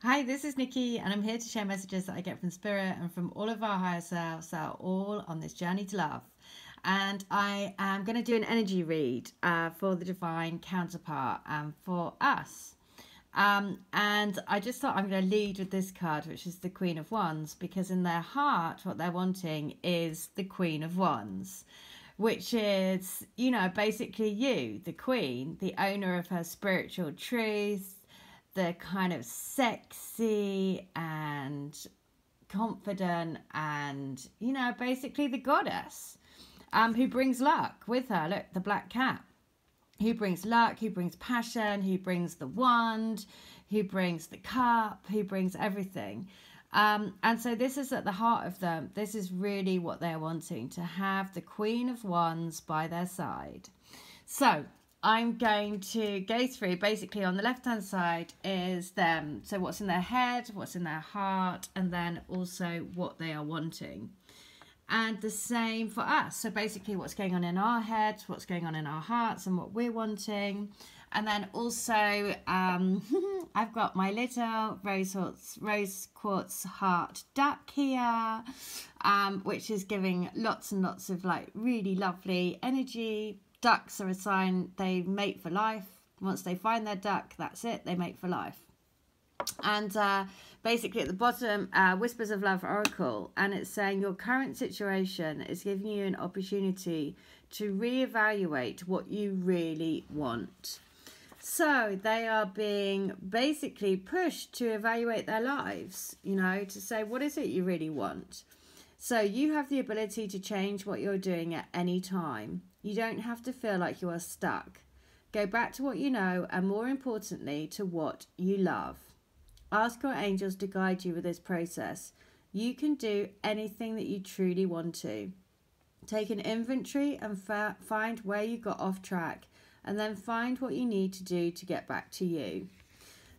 Hi, this is Nikki, and I'm here to share messages that I get from Spirit and from all of our higher selves that are all on this journey to love. And I am going to do an energy read for the divine counterpart and for us. And I just thought I'm going to lead with this card, which is the Queen of Wands, because in their heart, what they're wanting is the Queen of Wands, which is, basically you, the Queen, the owner of her spiritual truth, the kind of sexy and confident and, basically the goddess who brings luck with her. Look, the black cat. Who brings luck, who brings passion, who brings the wand, who brings the cup, who brings everything. And so this is at the heart of them. This is really what they're wanting, to have the Queen of Wands by their side. So I'm going to go through, basically on the left hand side is them. So what's in their head, what's in their heart, and then also what they are wanting. And the same for us. So basically what's going on in our heads, what's going on in our hearts, and what we're wanting. And then also I've got my little rose quartz heart duck here, which is giving lots and lots of like really lovely energy. Ducks are a sign they mate for life. Once they find their duck, that's it, they mate for life. And basically at the bottom, Whispers of Love Oracle, and it's saying your current situation is giving you an opportunity to reevaluate what you really want. So they are being basically pushed to evaluate their lives, to say, what is it you really want? So you have the ability to change what you're doing at any time. You don't have to feel like you are stuck. Go back to what you know, and more importantly, to what you love. Ask your angels to guide you with this process. You can do anything that you truly want to. Take an inventory and find where you got off track, and then find what you need to do to get back to you.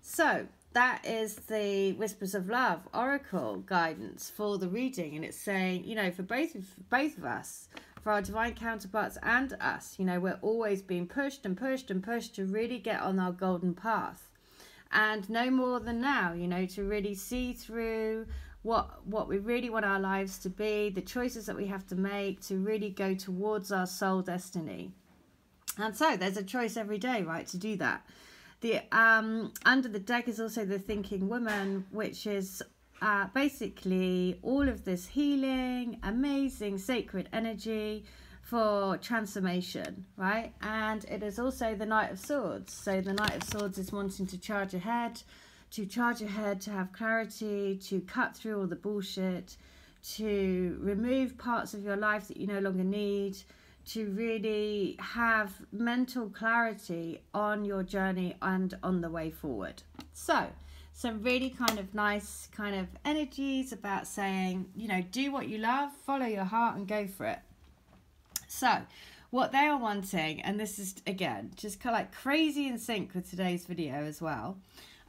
So that is the Whispers of Love Oracle guidance for the reading, and it's saying, for both of us, for our divine counterparts and us, we're always being pushed and pushed and pushed to really get on our golden path. And no more than now, to really see through what we really want our lives to be, the choices that we have to make to really go towards our soul destiny. And so there's a choice every day, right, to do that. The under the deck is also the Thinking Woman, which is basically all of this healing, amazing sacred energy for transformation, right? And it is also the Knight of Swords. So the Knight of Swords is wanting to charge ahead, to have clarity, to cut through all the bullshit, to remove parts of your life that you no longer need, to really have mental clarity on your journey and on the way forward. So some really kind of nice kind of energies about saying, do what you love, follow your heart and go for it. So what they are wanting, and this is again just kind of like crazy in sync with today's video as well,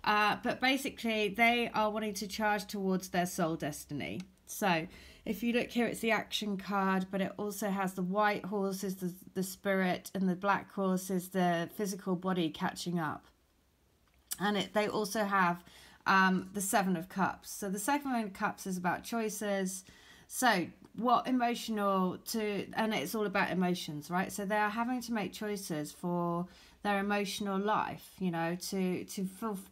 but basically they are wanting to charge towards their soul destiny. So if you look here, it's the action card, but it also has the white horse is the spirit, and the black horse is the physical body catching up. And they also have the Seven of Cups. So the Seven of Cups is about choices. So what emotional and it's all about emotions, right? So they are having to make choices for their emotional life, to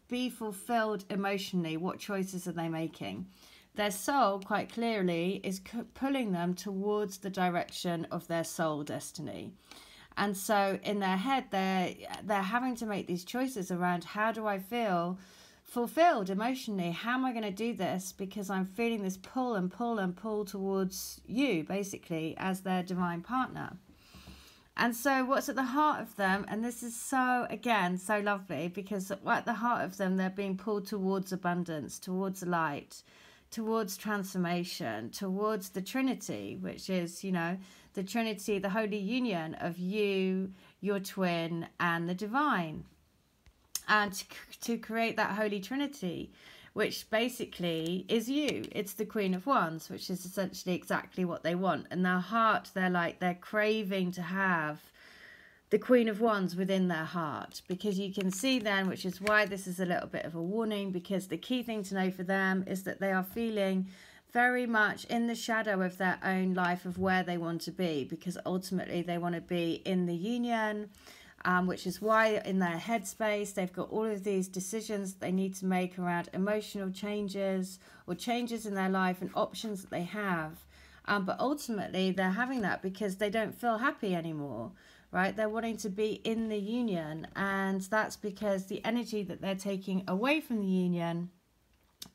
be fulfilled emotionally. What choices are they making? Their soul, quite clearly, is pulling them towards the direction of their soul destiny. And so in their head, they're having to make these choices around, how do I feel fulfilled emotionally? How am I going to do this? Because I'm feeling this pull and pull and pull towards you, basically, as their divine partner. And so what's at the heart of them, and this is so, again, so lovely, because at the heart of them, they're being pulled towards abundance, towards light, towards transformation, towards the Trinity, which is, the Trinity, the holy union of you, your twin, and the divine. And to create that holy Trinity, which basically is you. It's the Queen of Wands, which is essentially exactly what they want. In their heart, they're craving to have the Queen of Wands within their heart, because you can see then, which is why this is a little bit of a warning, because the key thing to know for them is that they are feeling very much in the shadow of their own life of where they want to be, because ultimately they want to be in the union, which is why in their headspace they've got all of these decisions they need to make around emotional changes or changes in their life and options that they have. But ultimately they're having that because they don't feel happy anymore, right? They're wanting to be in the union, and that's because the energy that they're taking away from the union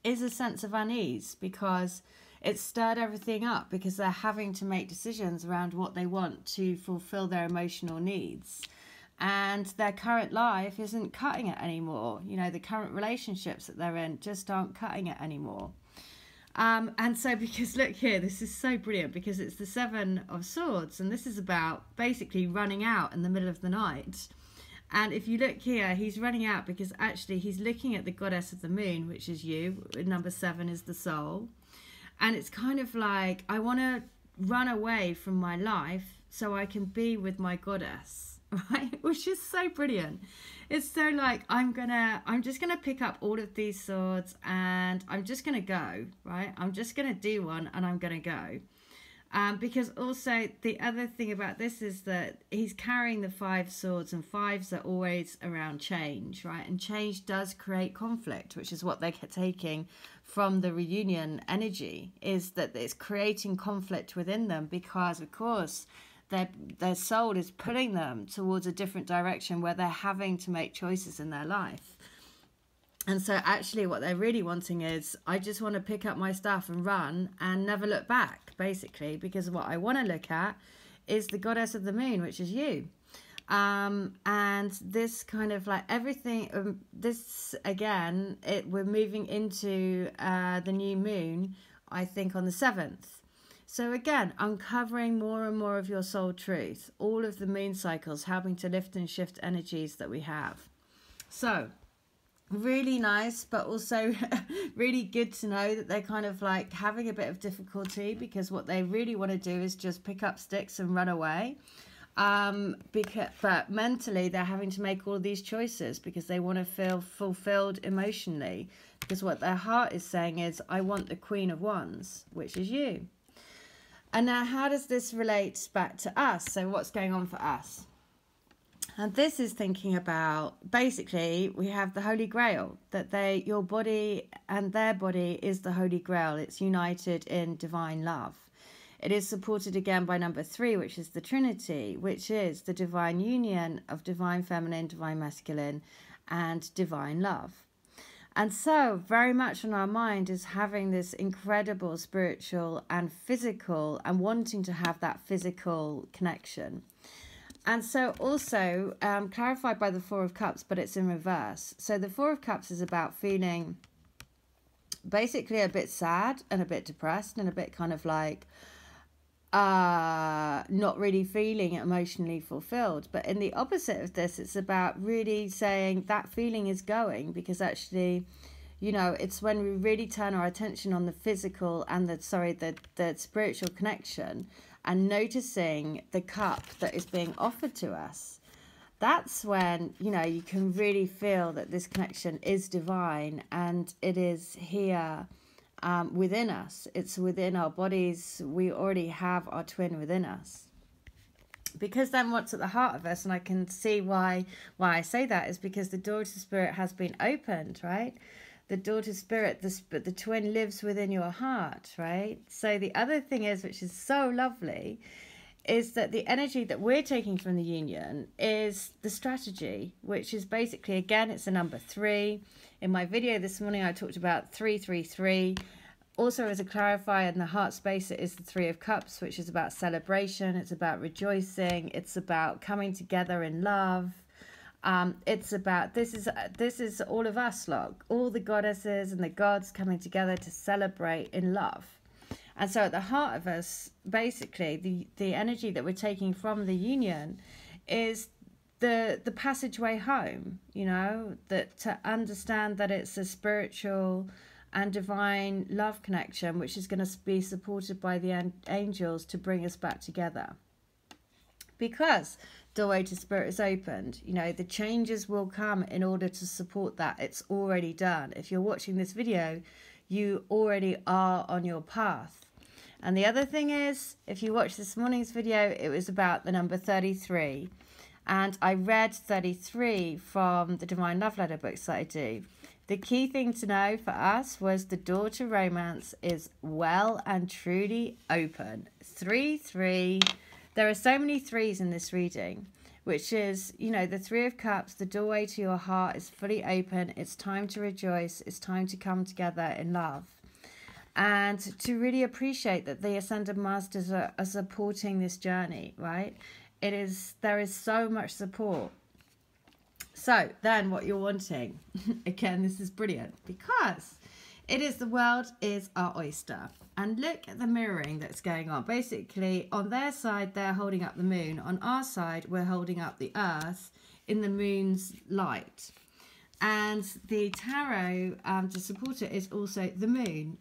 is a sense of unease, because it's stirred everything up, because they're having to make decisions around what they want to fulfill their emotional needs. And their current life isn't cutting it anymore. You know, the current relationships that they're in just aren't cutting it anymore. And so, because look here, this is so brilliant, because it's the Seven of Swords, and this is about basically running out in the middle of the night. And if you look here, he's running out because actually he's looking at the goddess of the moon, which is you. Number 7 is the soul. And it's kind of like, I want to run away from my life so I can be with my goddess, right? Which is so brilliant. It's so like, I'm just gonna pick up all of these swords and I'm just gonna go, right? I'm just gonna do one and I'm gonna go. Because also the other thing about this is that he's carrying the 5 swords, and 5s are always around change, right? And change does create conflict, which is what they're taking from the reunion energy, is that it's creating conflict within them, because of course their soul is pulling them towards a different direction where they're having to make choices in their life. And so actually what they're really wanting is, I just want to pick up my stuff and run and never look back, basically, because what I want to look at is the goddess of the moon, which is you. And this kind of like everything, this again, we're moving into the new moon, I think on the 7th. So again, uncovering more and more of your soul truth, all of the moon cycles, helping to lift and shift energies that we have. So really nice, but also really good to know that they're kind of like having a bit of difficulty, because what they really want to do is just pick up sticks and run away. But mentally they're having to make all these choices because they want to feel fulfilled emotionally, because what their heart is saying is, I want the Queen of Wands, which is you. And now how does this relate back to us? So what's going on for us? And this is thinking about, basically, we have the Holy Grail, that your body and their body is the Holy Grail. It's united in divine love. It is supported again by number 3, which is the Trinity, which is the divine union of divine feminine, divine masculine, and divine love. And so very much on our mind is having this incredible spiritual and physical, and wanting to have that physical connection. And so also clarified by the 4 of Cups, but it's in reverse. So the 4 of Cups is about feeling basically a bit sad and a bit depressed and a bit kind of like not really feeling emotionally fulfilled. But in the opposite of this, it's about really saying that feeling is going, because actually, you know, it's when we really turn our attention on the physical and the spiritual connection, and noticing the cup that is being offered to us. That's when, you know, you can really feel that this connection is divine, and it is here within us. It's within our bodies. We already have our twin within us. Because then what's at the heart of us, and I can see why I say that, is because the door to spirit has been opened, right? The door to spirit, the twin lives within your heart, right? So the other thing is, which is so lovely, is that the energy that we're taking from the union is the strategy, which is basically, again, it's a number 3. In my video this morning, I talked about 333. Also, as a clarifier, in the heart space, it is the 3 of Cups, which is about celebration. It's about rejoicing. It's about coming together in love. It's about, this is all of us, all the goddesses and the gods coming together to celebrate in love. And so at the heart of us, basically, the energy that we're taking from the union is the passageway home, you know, that to understand that it's a spiritual and divine love connection, which is going to be supported by the angels to bring us back together. because doorway to spirit is opened. You know, the changes will come in order to support that. It's already done. If you're watching this video, you already are on your path. And the other thing is, if you watch this morning's video, it was about the number 33. And I read 33 from the Divine Love Letter books that I do. The key thing to know for us was the door to romance is well and truly open. 3-3. There are so many threes in this reading, which is, you know, the Three of Cups, the doorway to your heart is fully open. It's time to rejoice. It's time to come together in love. And to really appreciate that the Ascended Masters are supporting this journey, right? There is so much support. So then what you're wanting, again, this is brilliant, because it is the world is our oyster. And look at the mirroring that's going on. Basically, on their side, they're holding up the moon. On our side, we're holding up the earth in the moon's light. And the tarot, to support it, is also the moon.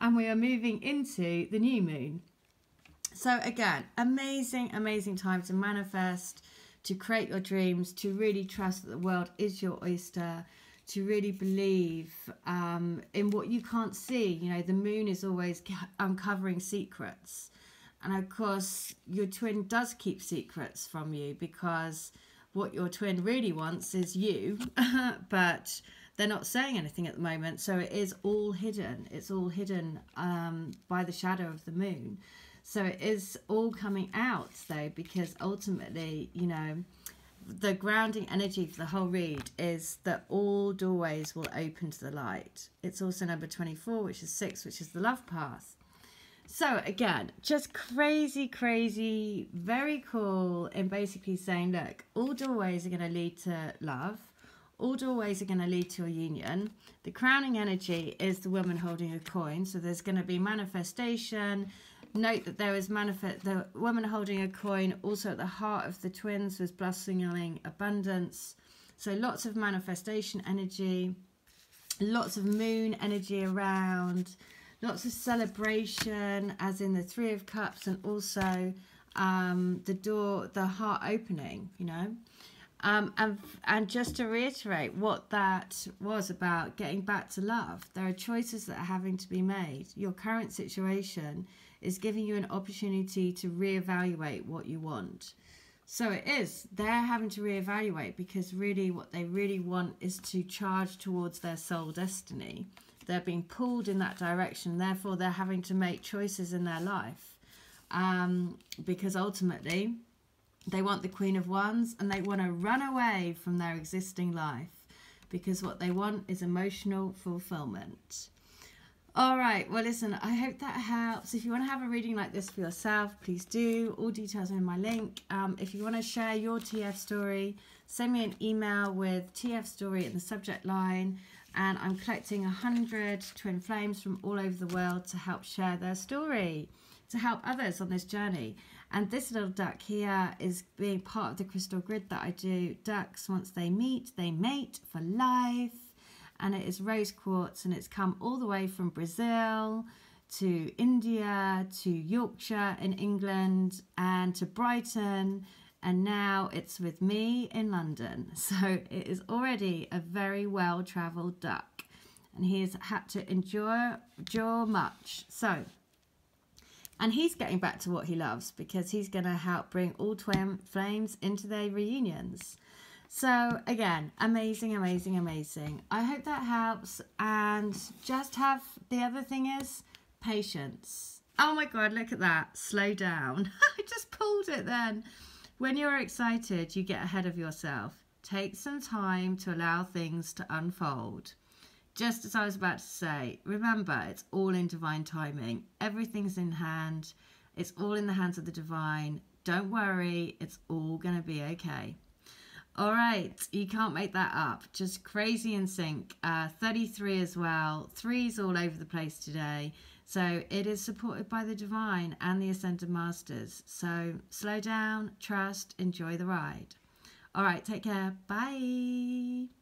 And we are moving into the new moon. So again, amazing, amazing time to manifest, to create your dreams, to really trust that the world is your oyster, to really believe in what you can't see. You know, the moon is always uncovering secrets. And of course, your twin does keep secrets from you, because what your twin really wants is you, but they're not saying anything at the moment. So it is all hidden. It's all hidden by the shadow of the moon. So it is all coming out, though, because ultimately, you know, the grounding energy for the whole read is that all doorways will open to the light. It's also number 24, which is 6, which is the love path. So again, just crazy, crazy, very cool in basically saying, look, all doorways are going to lead to love. All doorways are going to lead to a union. The crowning energy is the woman holding a coin. So there's going to be manifestation. Note that there is the woman holding a coin. Also at the heart of the twins was blossoming abundance. So lots of manifestation energy. Lots of moon energy around. Lots of celebration, as in the Three of Cups, and also the heart opening, you know. And just to reiterate what that was about, getting back to love, there are choices that are having to be made. Your current situation is giving you an opportunity to reevaluate what you want. So it is, they're having to reevaluate, because really what they really want is to charge towards their soul destiny. They're being pulled in that direction, therefore they're having to make choices in their life, because ultimately they want the Queen of Wands and they want to run away from their existing life, because what they want is emotional fulfillment. All right, well, listen, I hope that helps. If you want to have a reading like this for yourself, please do. All details are in my link. If you want to share your TF story, send me an email with TF story in the subject line. And I'm collecting 100 twin flames from all over the world to help share their story, to help others on this journey. And this little duck here is being part of the crystal grid that I do. Ducks, once they meet, they mate for life. And it is rose quartz, and it's come all the way from Brazil to India to Yorkshire in England and to Brighton. And now it's with me in London. So it is already a very well-travelled duck. And he has had to endure much. So, and he's getting back to what he loves, because he's going to help bring all twin flames into their reunions. So again, amazing, amazing, amazing. I hope that helps. And just have, the other thing is patience. Oh my God, look at that. Slow down. I just pulled it then. When you're excited, you get ahead of yourself. Take some time to allow things to unfold. Just as I was about to say, remember, it's all in divine timing. Everything's in hand. It's all in the hands of the divine. Don't worry, it's all going to be okay. All right, you can't make that up. Just crazy in sync. 33 as well. 3's all over the place today. So it is supported by the divine and the Ascended Masters. So slow down, trust, enjoy the ride. All right, take care. Bye.